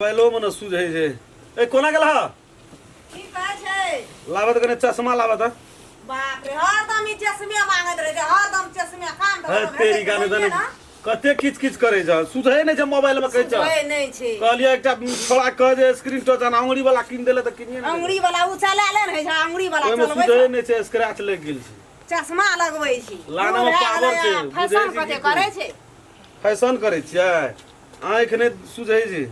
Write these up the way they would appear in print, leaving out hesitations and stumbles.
मोबाइलो में न सूझ है जे ए कोना गेल ह की कहै छै लावत कने चश्मा लावत बाप रे हरदम ई चश्मे मांगत रहे हरदम चश्मे काम है तेरी गाने दने कते किच किच करे छ सूझे नै छ मोबाइल में कहै छ सूझे नै छै कहलिए एकटा छोड़ा कह जे स्क्रीन टच आ अंगुरी वाला किन देले त किनिए नै अंगुरी वाला उ चला ले रहै छ अंगुरी वाला चलबै सूझे नै छ स्क्रैच लग गेल छ चश्मा लगबै छी लाना में पावर छै फैशन कते करे छै फैशन करे छियै आँख नै सूझे छै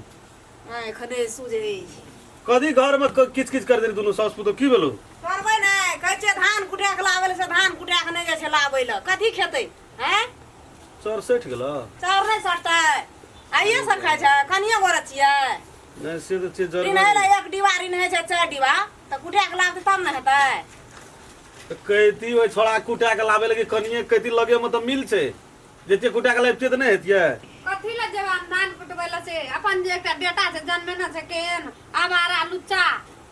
आँख नै सूझे छै कदी घर में किच किच कर दे दुनु सास पुतो की भेलो करबै नै कहै छै धान कुटा के लाबै से धान कुटा के नै जे छै लाबै ल कथि खेतै हैं चोर सेठ गेलो चोर नै सटतै आइए सब खाइ छै कनिया गोर छियै नै से त छै जरूर दिन है एक दीवारी नै छै चार डिबा त कुटा के लाबै तब न हेतै कहती ओइ छोड़ा कुटा के लावे लगे कनिए कहती लगे में त मिल छै जेते कुटा के लाबते त नै हेतियै कथी ला जवान धान कुटबैला से अपन जे एकटा बेटा छै जन्मे न छै केन आवारा लुच्चा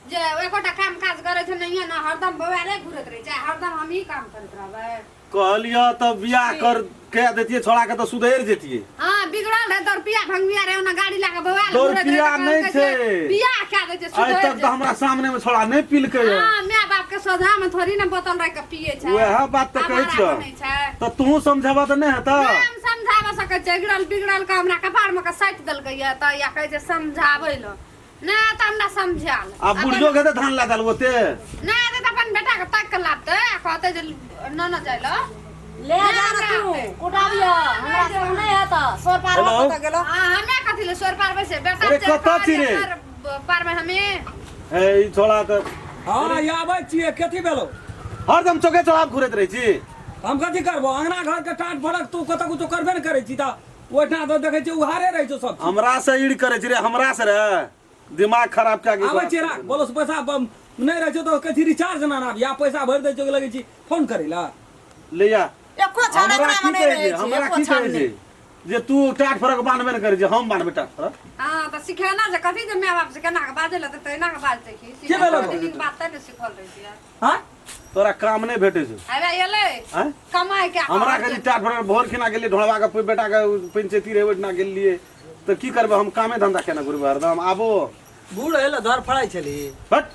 जे एकोटा काम काज करे छै नहिए न हरदम बवाले घुरत रहे छै हरदम हम ही काम करत रहबै कहलिया त बियाह कर के देतिए छोड़ा के त सुधैर जेतिए हां बिगड़ल है तो रुपया भंगिया रे ओना गाड़ी लाके बवाल घुरत रहे रुपया नै छै बियाह क्या दै छै सुधैर आज तक त हमरा सामने में छोड़ा नै पील के हां माय बाप के सोझा में थोड़ी न बोतल रख के पिए छै वह बात त कहै छ त तू समझाबा त नै हता हम समझाबा सकै छै बिगड़ल का हमरा कपार में का साइट देल गया त या कहै छै समझाबै ल नै त हमरा समझाल आ बुढ़ियो के त धान लागल ओते नै त अपन बेटा के तक के लाबते कहते जे न जाय ल ले जा न तू कुटाबिया हमरा से नै हेत सोर पार होत गेलो हां हमे कथि ले सोर पार से बेटा अरे कत छी रे पार में हमे ए ई छोड़ा त हां या आबै छी कथि भेलो हरदम चौके चढ़ाव घुरत रहै छी हम कथि करबो अंगना घर के टाट फड़क तू कत कुछ करबे न करै छी त ओठा तो देखै छी उहारे रहै छ सब हमरा से ईड़ करे छी रे हमरा से रे दिमाग खराब क्या के आबै छी रा बोलो पैसा नै रहै छ त कथि रिचार्ज न आब या पैसा भर दै छ लगै छी फोन करेला ले जा एको छाना में नै रहै छै हमरा की कहै छै जे तू टाट फरक बांधबे न करे जे हम बांधबे टाट फरक हां त सिखाना जे कथि जे माय बाप से केना के बाजेला त तैना के बाजते की के भेलो बात त सिखल रहै छै हां तोरा काम नै भेटै छै अरे एले हैं कमाई के हमरा के टाट फरक भोर खिना गेली ढोलवा के बेटा के पंचायती रे ओठना गेलिए त की करबे हम कामे धंधा केना करबे हरदम आबो बूढ़ हेले धर फड़ाई छली हट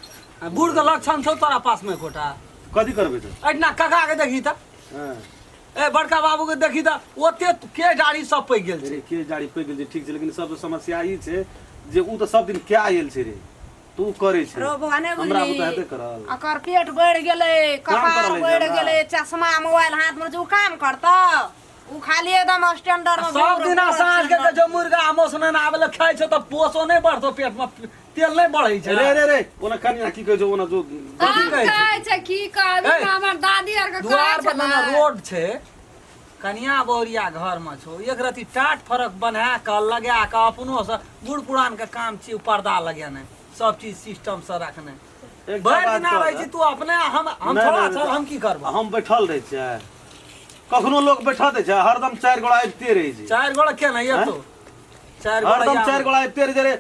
बूढ़ के लक्षण छौ तोरा पास में कोटा कथि करबे त एठना काका के देखी त हां ए बड़का बाबू के देखी त ओते के गाड़ी सब पै गेल छै रे के गाड़ी पै गेल छै ठीक छै लेकिन सब समस्या ई छै जे उ त सब दिन क्या आयल छै रे तू करे छै रो भगवाने हमरा बुझली बुता हेते करल अकर पेट बढ़ गेलै कपार बढ़ गेलै चश्मा मोबाइल हाथ में जो काम करता उ खाली एकदम स्टैंडर्ड में सब दिन साँझ के जो मुर्गा आमोस न आबे ल खाइ छ त पोसो नै बढ़तो पेट में तेल नै बढ़ै छै रे ओना कनिया की कहै छै ओना जो कहै छै की कहबे हमर दादी आर के द्वार पर ना रोड छै कनिया बौरिया घर में छौ एक रति टाट फरक बना के लगा के अपनो से बूढ़ पुरान के काम छी पर्दा लगेने सब चीज सिस्टम से रखने बैठ ना रही छी तू अपने हम थोड़ा चल हम की करब हम बैठल रहे छै कखनो लोग बैठा दे छै हरदम चार गोड़ा आइते रहे छै चार गोड़ा के ना ये तो चार गोड़ा हरदम चार गोड़ा आइते रहे रे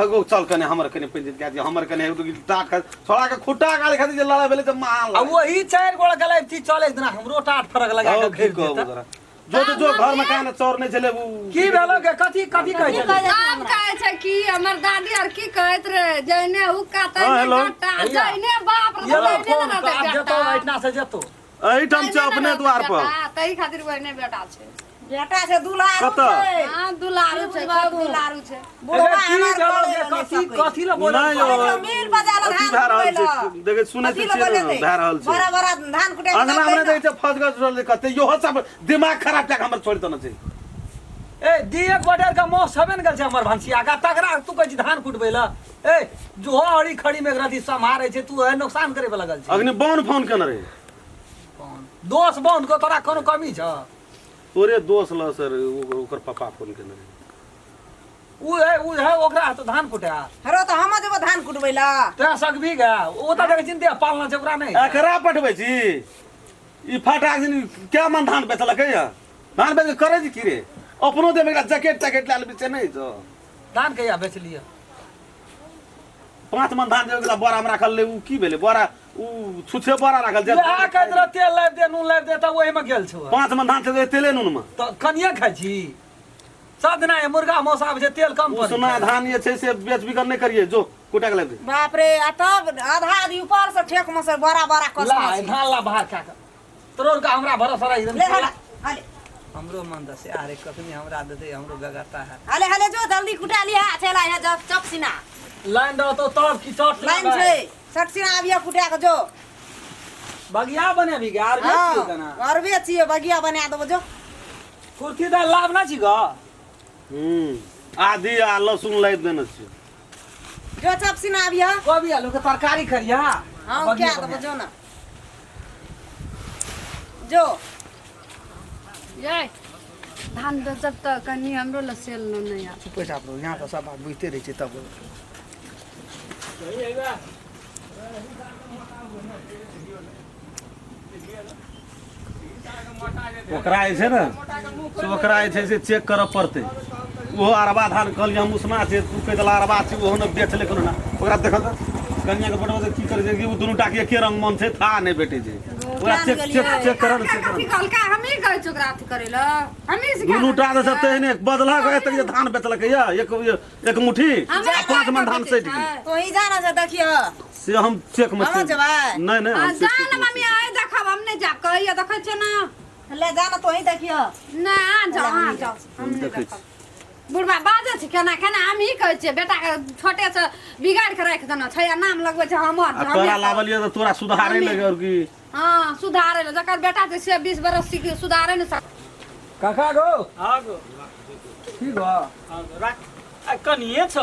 हगो चल कने हमर कने पंचायत के हमर कने तो टाट छोड़ा के खुट्टा गाली खाती जे लड़ा भेले त मान अब वही चार गोड़ा गलै थी चले दिन हमरो टाट फरक लगा के घेर देता जो घर में काने चोर नै छले की भेलो के कथि कथि कहै छै हम कहै छै की हमर दादी आर की कहैत रे जइने हुक्का तइने काटा जइने बाप रे जइने न जेतो इतना से जेतो एठम छै अपने द्वार पर तई खातिर वने बेटा छै बेटा से दुलारू छै हां दुलारू छै दुलारू छै बुढ़वा हमर कथि कथि ल बोलै मिल बजाला धान कुटबै देखे सुनै छै भै रहल छै बड़ा बड़ा धान कुटै अंगना में देखे छै फस गस कते यो सब दिमाग खराब टाक हमर छोड़ त न छै ए दिए बडर का मौस हबे न गेल छै हमर भंसिया का तगरा तू कहै छी धान कुटबै ल ए जो हड़ी खड़ी में रति संभारे छै तू है नुकसान करे वाला गल छै अग्नि बाउन फोन केने रे दोस्त बाउन को तोरा कोनो कमी छ तोरे दोस्त ल सर ओकर पापा फोन केने रे उ है ओकरा तो धान कुटा हरो त हम जेबो धान कुटबै ला ते सकबी गा ओ त देखे चिंते पालना छै ओकरा नहीं एकरा पठबै छी ई फाटा दिन क्या मन धान बेचलकै या धान बेच करे छी की रे अपनो देबे एकरा जैकेट लाल बेचे नहीं छ धान कहिया बेच लिया 5 मन धान जेला बोरा में राखल ले उ की भेले बोरा उ छुछे बोरा राखल जे आ कहत तेल लाइब दे नून लाइब दे त ओहि में गेल छौ 5 मन धान से तेले नून में त कनिया खाइ छी सब दिन है मुर्गा मौसा आबै छै तेल कम पड़ै उसना धान ये छै से बेच बिकन नहीं करिए जो कुटा के लाबे बाप रे आ तब आधा आधी ऊपर से ठेक में से बड़ा बड़ा ला कसम छै धान ला बाहर खा के तोर का हमरा भरोसा रही ले हले हले हमरो मन दसे अरे कखनी हमरा देते हमरो गगता है हले हले जो जल्दी कुटा लिया चला है जब चपसिना लाइन दो तो तब की चट लाइन छै सक्सिना आबिया कुटा के जो बगिया बने भी यार बेचियो कना और बेचियो बगिया बना देबो जो कुर्ती दा लाभ ना छी ग आधी आ लहसुन लाइ देने छी जो चपसिना आबिया कभी आलू के तरकारी करिया हां क्या देबो जो ना जो ये धान बेचब त कनी हमरो ल सेल नहीं आ पैसा pro यहाँ तो सब बात बुझते रही छै तब ओकरा जे छै ने से ओकरा जे छै से चेक करऽ पड़तै ओहो अरबा धान कहलिए हम उसना छै तू कहि देला अरबा छै ओहो ने बेच ले कोनो ना ओकरा देख त कन्या के फोटो की करे छै कि उ दुनू टाके एके रंग मन छै था नहीं बेटे छै ओकरा चेक करऽ ने चेक कथी कहलका हमी कहै छै ओकरा अथी करे ल हमी सिखा दुनू टा से सब तेहने बदला गए तक ये धान बेचलकै या एक मुट्ठी हमरा 5 मन धान सैट गेल तो ही जाना से देखियो से हम चेक में हम जबै नहीं नहीं हम चेक जान मम्मी आए देखब हम नहीं जाब कहिया देखै छै ना ले जाना तो ही देखियो ना जाओ हां जाओ हम नहीं देखै देखब बुढ़बा बाजे छै केना केना हम ही कहै छियै बेटा के छोटे से बिगाड़ के राख देना छै नाम लगबै छै हमर आ तोरा लावलिए त तोरा सुधारे लगे और की हां सुधारे ल जकर बेटा छै से 20 बरस सीख सुधारे न सक काका गो हाँ गो ठीक बा हाँ गो राख आ कनिए छ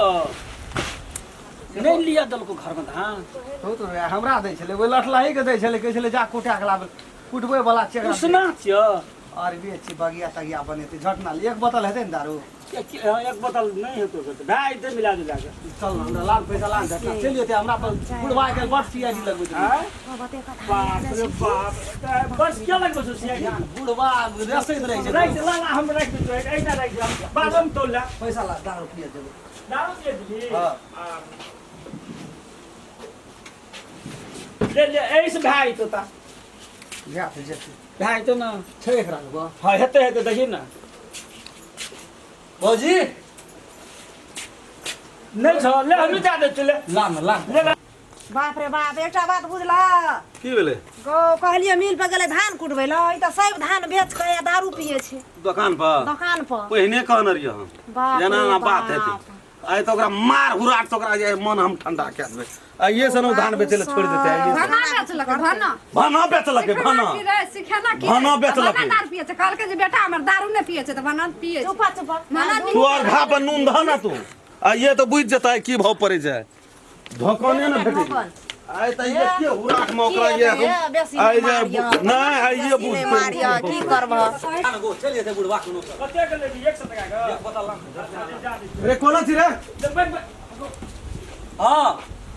नहीं लिया दलको घर में धान हो तो हमरा दै छले ओइ लठलाही के दै छले कहै छले जा कुटा के लाबे कुटबै वाला चेक उसना छियो अरे बेची बगिया तगिया बनेते झटना एक बोतल हेतै न दारू एक बोतल नहीं है तो भाई दे मिला दे जाके चल न हमरा लाल पैसा लान झटना चलियो ते हमरा पर बुढ़वा के बस पियाजी लगबै छै हाँ? बाप रे बाप बस क्या लगबो छ सिया बुढ़वा रसैत रहै छै राख ला ला हम राख दे ऐना राख दे बादम तोला पैसा ला दारू पिया देबो दारू दे दी हाँ। ले ऐसे भाई तो ता या फिर जेते भाई तो ना छै एकरा लगो हाँ हेते देखी ना भौजी नहीं छ ले हम जा दे चले ला न ला ले ला बाप रे बाप एकटा बात बुझला की भेलै गो कहलिए मिल पे गेले धान कुटबै ल ई त सब धान बेच के या दारू पिए छै दुकान पर दुकान पर पहिने कहने रहिए हम बाप जेना रे ना बात बाप। हेतै आइ तो ओकरा मार हुराट तो ओकरा जे मन हम ठंडा कए देबै आ ये सनो धान बेचे ले छोड़ देते आइ भना बेचलक भना भाना बेचलकै भाना सिखाना की भाना बेचलकै। दारू पिए छै कहलकै जे बेटा हमर दारू नहीं पिए छै त भना पिए छै चुपा चुपा भना तू और घा पर नून ध ना तू आ ये तो बुझ जेता है की भाव पड़े जाए धोकाने न भेटे आइ त ये के हुराट में ओकरा ये आइ जे नहीं आइ ये बुझ मारिया की करबह खान गो चलिए ते बुढ़वा कोनो कते के लेबी 100 टका के एक बोतल ला रे कोना छी रे हां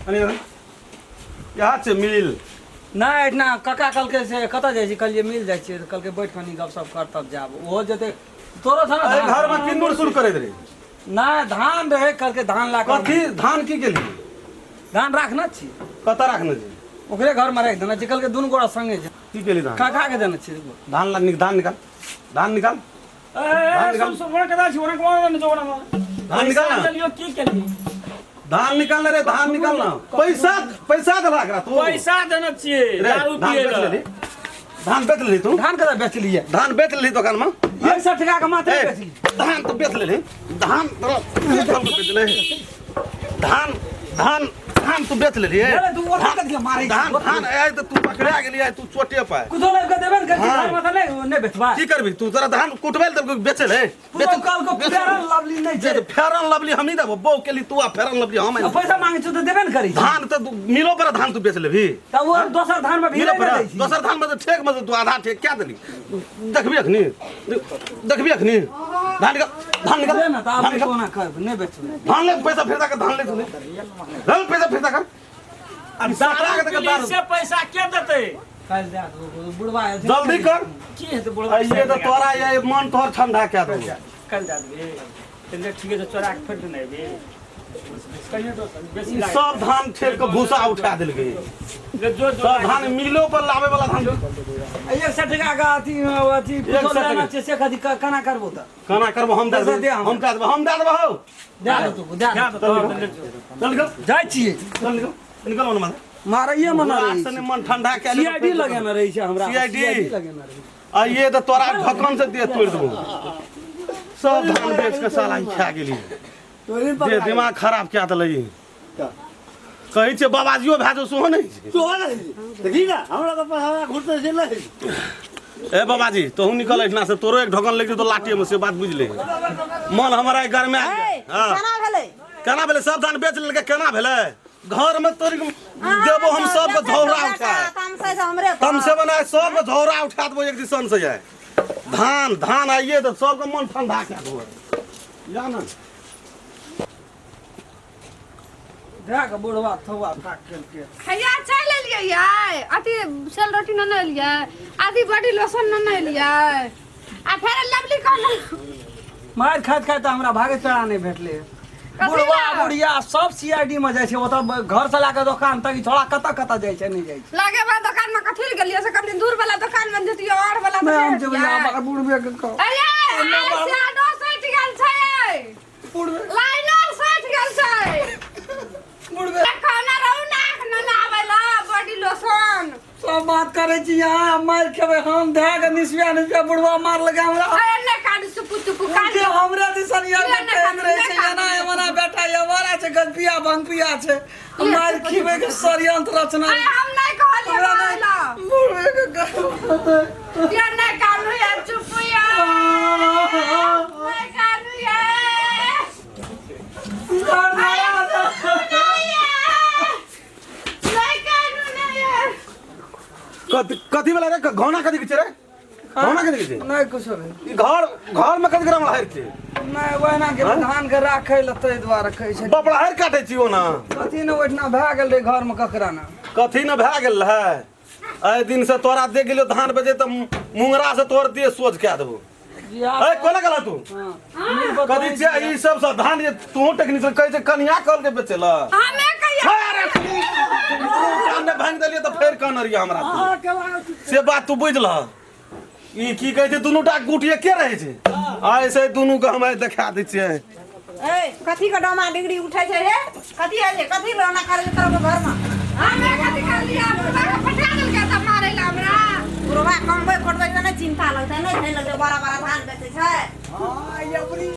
अरे यहाँ से मिल नहीं एतना काका कहलकै से कतऽ जाइ छी कहलिए मिल जाइ छी कहलकै बैठ कनी गपशप कर तब जाब ओहो जेते तोरो छ अरे ना घर में किन्नूर शुरू करे रे नहीं धान रहे कहलकै धान ला कर कथी धान की गेली धान राखना छी कतऽ राखने छी ओकरे घर में राख देना छी कहलकै दुनू गोड़ा संगे छै की गेली धान काका के देना छी धान ला धान निकाल धान निकाल ए निकाल। सुन सुन कदा छी ओना कोन जोड़ा में धान निकाल ना। चलियो की केली धान निकाल रे धान निकाल ना पैसा दे राख तू पैसा देना छिए रे, दारू धान पिए बेच ला लेली धान बेच लेली तू धान कदा बेच लिए धान बेच लेली दुकान में 100 टका के मात्र ए, बेच ली धान तो बेच लेली धान तो बेच ले धान धान धान तू बेच लेली अरे तू ओठा के दिया मारे धान धान आइ तो तू पकड़ा गेली आइ तू चोटे पाए कुछो ले के देबे न कर हाँ। घर में नहीं बेचबा की करबी तू तोरा धान कुटबे ले बेचे ले पूरा काल को फेरन लवली नहीं जे छै फेरन लवली हम ही देबो बौ केली तू आ फेरन लवली हम अब पैसा मांगे छ त देबे न करी धान तो मिलो पर धान तू बेच लेबी त वो दोसर धान में मिलो भीड़े पर नहीं दै छी दोसर धान में तो ठेक में तो तू आधा ठेक क्या देली देखबी अखनी देखबी अखनी धान निकाल दे ना त धान आप निकाल कोना कर नहीं बेचबे धान ले पैसा फिरता कर धान ले तूने ले पैसा फिरता कर अब सारा के दारू से पैसा के देते काल दे बुढ़वा जल्दी कर की है तो बुढ़वा ये तो तोरा ये मन तोहर ठंडा क्या दो कल जा दे चले ठीक है तो चोरा के फेंक नहीं बे कहिए तो बेसी ई लागे सब धान ठेक के भूसा उठा देलकै जो सब धान मिलो पर लावे वाला धान 100 टका का अथी 100 लेना छै से कथी केना करबो त केना करबो हम दे पैसा दे देबो हम। हम दे देबो हम दे देबो हौ दे दो तू दे क्या दो। तो चल निकल जाइ छियै चल निकल निकल मन मार मारैये मना आज रही से मन ठंडा के सीआईडी लगेना रही छै हमरा CID? लगेना रही आ ये तो तोरा ढक्कन से दे तोड़ देबो सब धान बेच के साला ही खा गेली तोरी दे दिमाग खराब क्या देलै कहै छै बाबाजियो भए जो सोहो नहीं देखी ना हमरा तो पहाड़ा घुरते से ले ए बाबाजी तोहू निकल इतना से तोरो एक ढक्कन लग तो लाठी में से बात बुझ ले मन हमारा घर में आ ए, हां केना भेलै केना भेलै सब धान बेच लेलकै केना भेलै घर में तोरी देबो हम सब के झौरा उठा तमसे से हमरे तम से बना सब के झौरा उठा देबो एक दिसन से जाए धान धान आइए तो सब के मन ठंडा कर देबो या ना दे के बुढ़वा थवा फाक के खैया चाय ले लिए यार अथी सेल रोटी न लिए आधी बॉडी लोशन न लिए आ फिर लवली कौन मार खाइत खाइत हमरा भागे चढ़ा नहीं भेटले बुढ़वा बुढ़िया सब सीआईडी में जाइ छै ओतऽ घर से लाके दुकान तक छोड़ा कत जाइ छै नहीं जाइ छै लागे बा दुकान में कथि ले गेलिए से कनी दूर वाला दुकान में जतियो और वाला मैं हम जब यहाँ बुढ़वे के कहो अरे ऐसा डोसैट गेल छै बुढ़वे लाइनर सैट गेल छै बुढ़वे खाना रहू नाक न लावेला बॉडी लोशन सब बात करे छी यहाँ मार खेबे हम धे के निसबिया बुढ़वा मार लगा हमरा अरे ने कान सुपु सुपु कान के हमरा दिसन यार टाइम रहे छै एना एना बेटा यवारा छै गजपिया भंगपिया छै मार खिबे के षड्यंत्र रचना अरे हम नहीं कहलिए वाला बुढ़वे के कहो ये ने कानू यार चुप यार मैं कानू यार कथी वाला रे घोना कथी के छै रे घोना कथी के छै नहीं कुछ रे ई घर में कथी ग्राम हर छै नहीं ओहिना के धान के राखै ल तै द्वारा कहै छै बपड़ा हर काटै छी ओना कथी न ओहिना भए गेल रे घर में ककरा न कथी न भए गेल है एहि दिन से तोरा दे गेलियो धान बेचे त मुंगरा से तोर देह सोच के देबो ए कोला गला तू कथी छै ई सब से धान जे तू टेक्निकल कहै छै कन्या कल के बेचेला हमें कहिया अरे कान में भांग देलियो त फेर कान रिया हमरा तू। से बात तू बुझ ल ई की कहै छै दुनू टा गुटिए के रहै छै ऐसे दुनू के हम देखा दै छियै ए कथी के डोमा डिग्री उठै छै रे कथी है जे कथी लोना करे तोरा घर में हमें कथि कर लिया बुढ़ा के पटा देल के त मारे ला हमरा पुरवा कमबै खोटबै त नै चिंता लगतै नै छै लगे बड़ा बड़ा धान बेचै छै हां ये अपनी